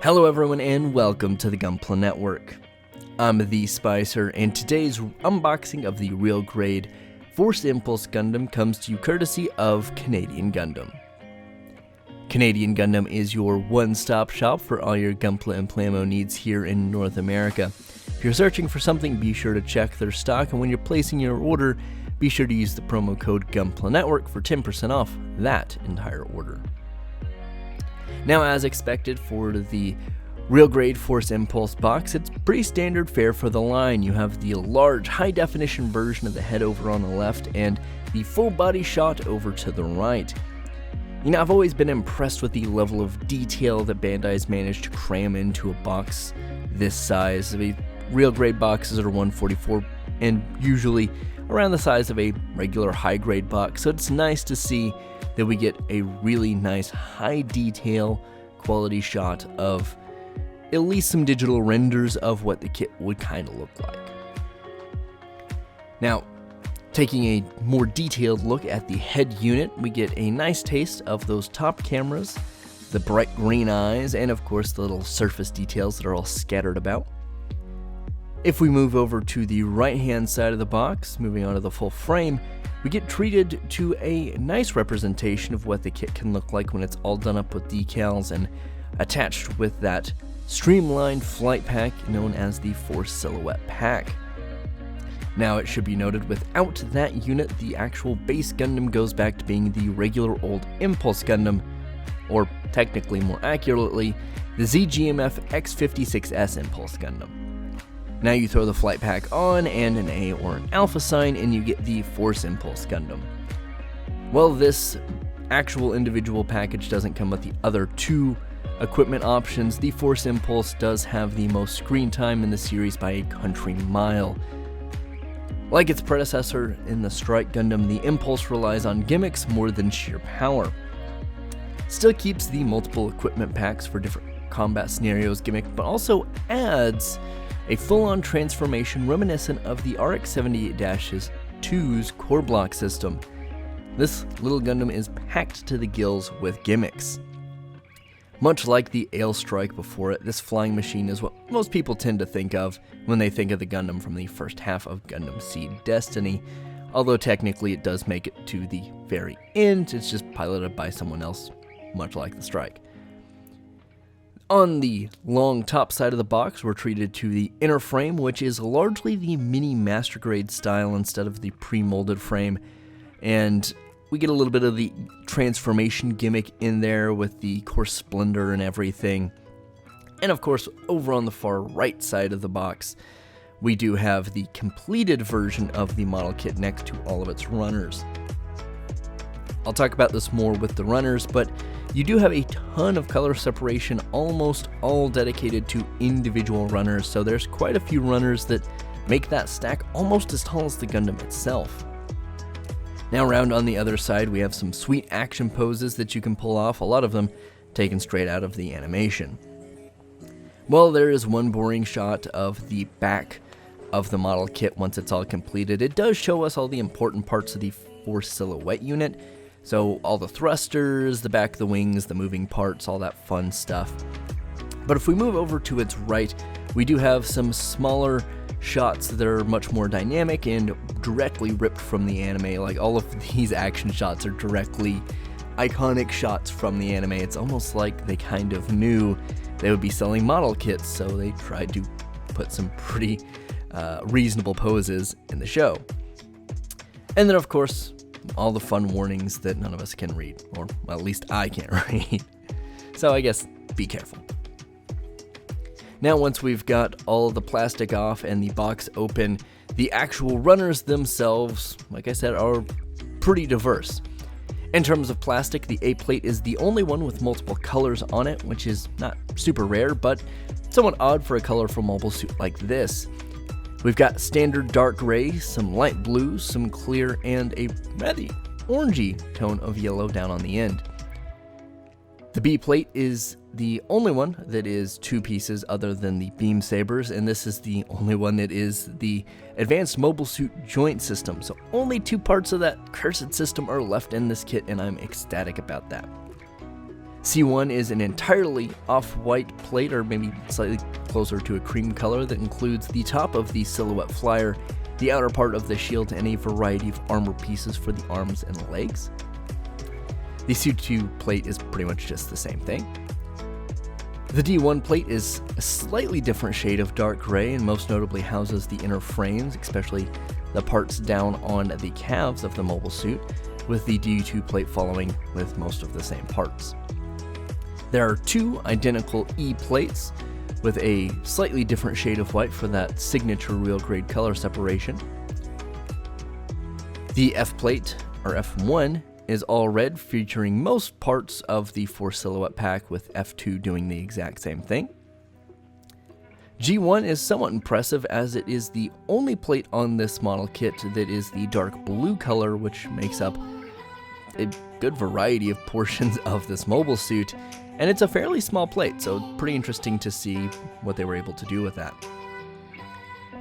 Hello everyone and welcome to the Gunpla Network. I'm the Spicer and today's unboxing of the real grade Force Impulse Gundam comes to you courtesy of Canadian Gundam. Canadian Gundam is your one-stop shop for all your Gunpla and Plamo needs here in North America. If you're searching for something, be sure to check their stock, and when you're placing your order, be sure to use the promo code Gunpla Network for 10% off that entire order. Now, as expected for the real grade Force Impulse box, it's pretty standard fare for the line. You have the large high definition version of the head over on the left and the full body shot over to the right. You know, I've always been impressed with the level of detail that Bandai's managed to cram into a box this size. The real grade boxes are 144 and usually around the size of a regular high grade box, so it's nice to see that we get a really nice high detail quality shot of at least some digital renders of what the kit would kind of look like. Now, taking a more detailed look at the head unit, we get a nice taste of those top cameras, the bright green eyes, and of course the little surface details that are all scattered about. If we move over to the right hand side of the box, moving on to the full frame, we get treated to a nice representation of what the kit can look like when it's all done up with decals and attached with that streamlined flight pack known as the Force Silhouette Pack. Now, it should be noted, without that unit, the actual base Gundam goes back to being the regular old Impulse Gundam, or technically more accurately, the ZGMF X56S Impulse Gundam. Now you throw the flight pack on and an A or an alpha sign and you get the Force Impulse Gundam. Well, this actual individual package doesn't come with the other two equipment options. The Force Impulse does have the most screen time in the series by a country mile. Like its predecessor in the Strike Gundam, the Impulse relies on gimmicks more than sheer power. Still keeps the multiple equipment packs for different combat scenarios gimmick, but also adds a full-on transformation reminiscent of the RX-78-2's core block system. This little Gundam is packed to the gills with gimmicks. Much like the Ale Strike before it, this flying machine is what most people tend to think of when they think of the Gundam from the first half of Gundam Seed Destiny, although technically it does make it to the very end. It's just piloted by someone else, much like the Strike. On the long top side of the box, we're treated to the inner frame, which is largely the mini master grade style instead of the pre-molded frame, and we get a little bit of the transformation gimmick in there with the core splendor and everything. And of course, over on the far right side of the box, we do have the completed version of the model kit next to all of its runners. I'll talk about this more with the runners, but you do have a ton of color separation, almost all dedicated to individual runners, so there's quite a few runners that make that stack almost as tall as the Gundam itself. Now, around on the other side, we have some sweet action poses that you can pull off, a lot of them taken straight out of the animation. Well, there is one boring shot of the back of the model kit once it's all completed. It does show us all the important parts of the Force Silhouette unit, so all the thrusters, the back of the wings, the moving parts, all that fun stuff. But if we move over to its right, we do have some smaller shots that are much more dynamic and directly ripped from the anime. Like, all of these action shots are directly iconic shots from the anime. It's almost like they kind of knew they would be selling model kits, so they tried to put some pretty reasonable poses in the show. And then, of course, all the fun warnings that none of us can read, or well, at least I can't read. So I guess be careful. Now, once we've got all the plastic off and the box open, the actual runners themselves, like I said, are pretty diverse. In terms of plastic, the A plate is the only one with multiple colors on it, which is not super rare, but somewhat odd for a colorful mobile suit like this. We've got standard dark gray, some light blue, some clear, and a rather orangey tone of yellow down on the end. The B plate is the only one that is two pieces other than the beam sabers, and this is the only one that is the advanced mobile suit joint system. So only two parts of that cursed system are left in this kit, and I'm ecstatic about that. C1 is an entirely off-white plate, or maybe slightly closer to a cream color, that includes the top of the silhouette flyer, the outer part of the shield, and a variety of armor pieces for the arms and legs. The C2 plate is pretty much just the same thing. The D1 plate is a slightly different shade of dark gray and most notably houses the inner frames, especially the parts down on the calves of the mobile suit, with the D2 plate following with most of the same parts. There are two identical E plates with a slightly different shade of white for that signature real grade color separation. The F plate, or F1, is all red, featuring most parts of the Force silhouette pack, with F2 doing the exact same thing. G1 is somewhat impressive as it is the only plate on this model kit that is the dark blue color, which makes up a good variety of portions of this mobile suit, and it's a fairly small plate, so pretty interesting to see what they were able to do with that.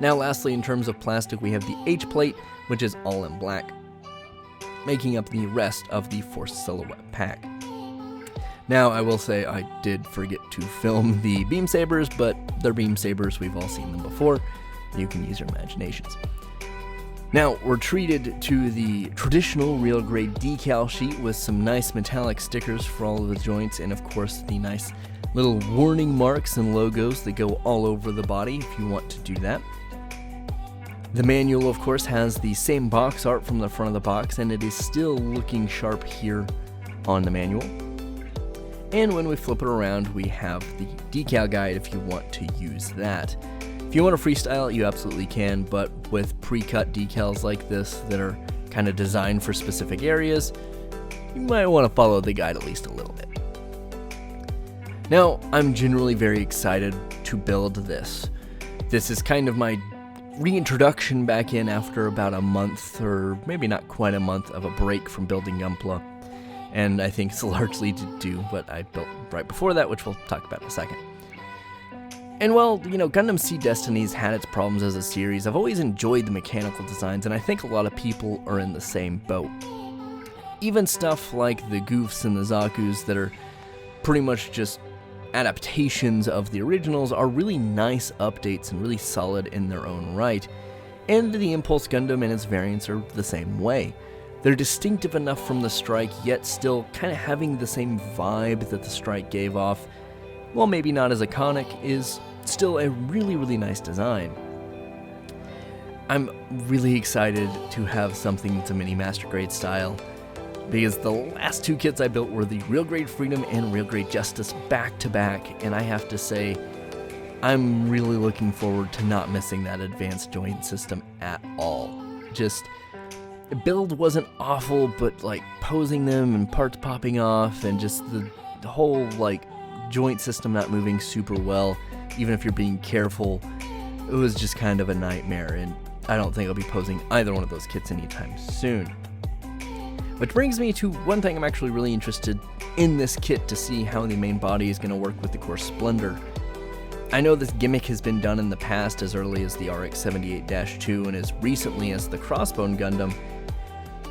Now lastly, in terms of plastic, we have the H plate, which is all in black, making up the rest of the Force silhouette pack. Now, I will say I did forget to film the beam sabers, but they're beam sabers, we've all seen them before. You can use your imaginations. Now, we're treated to the traditional real grade decal sheet with some nice metallic stickers for all of the joints, and of course the nice little warning marks and logos that go all over the body if you want to do that. The manual, of course, has the same box art from the front of the box, and it is still looking sharp here on the manual. And when we flip it around, we have the decal guide if you want to use that. If you want to freestyle, you absolutely can, but with pre-cut decals like this that are kind of designed for specific areas, you might want to follow the guide at least a little bit. Now, I'm generally very excited to build this. This is kind of my reintroduction back in after about a month, or maybe not quite a month, of a break from building Gunpla. And I think it's largely to do what I built right before that, which we'll talk about in a second. And well, Gundam Seed Destiny's had its problems as a series. I've always enjoyed the mechanical designs, and I think a lot of people are in the same boat. Even stuff like the Goofs and the Zakus that are pretty much just adaptations of the originals are really nice updates and really solid in their own right. And the Impulse Gundam and its variants are the same way. They're distinctive enough from the Strike, yet still kind of having the same vibe that the Strike gave off. While maybe not as iconic, is still a really, really nice design. I'm really excited to have something that's a mini Master Grade style, because the last two kits I built were the Real Grade Freedom and Real Grade Justice back to back, and I have to say, I'm really looking forward to not missing that advanced joint system at all. Just, the build wasn't awful, but like posing them and parts popping off and just the whole like joint system not moving super well, even if you're being careful, it was just kind of a nightmare, and I don't think I'll be posing either one of those kits anytime soon. Which brings me to one thing I'm actually really interested in this kit to see how the main body is going to work with the Core Splendor. I know this gimmick has been done in the past as early as the RX-78-2 and as recently as the Crossbone Gundam,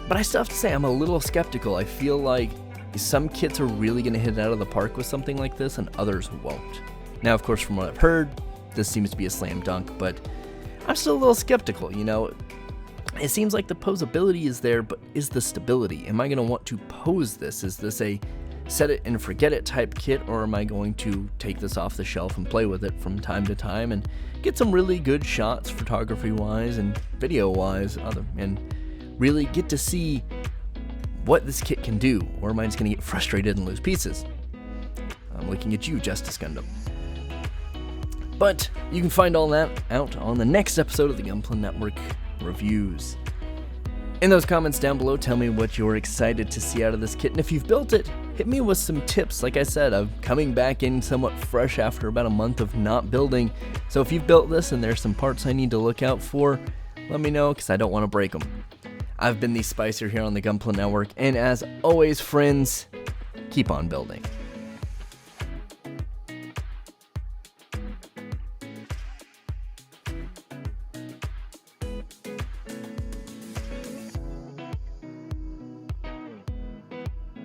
but I still have to say I'm a little skeptical. I feel like some kits are really going to hit it out of the park with something like this and others won't. Now, of course, from what I've heard, this seems to be a slam dunk, but I'm still a little skeptical, It seems like the posability is there, but is the stability? Am I going to want to pose this? Is this a set it and forget it type kit, or am I going to take this off the shelf and play with it from time to time and get some really good shots photography-wise and video-wise, and really get to see what this kit can do, or am I just going to get frustrated and lose pieces? I'm looking at you, Justice Gundam. But you can find all that out on the next episode of the Gunpla Network Reviews. In those comments down below, tell me what you're excited to see out of this kit, and if you've built it, hit me with some tips. Like I said, I'm coming back in somewhat fresh after about a month of not building, so if you've built this and there's some parts I need to look out for, let me know, because I don't want to break them. I've been the Spicer here on the Gunpla Network, and as always, friends, keep on building.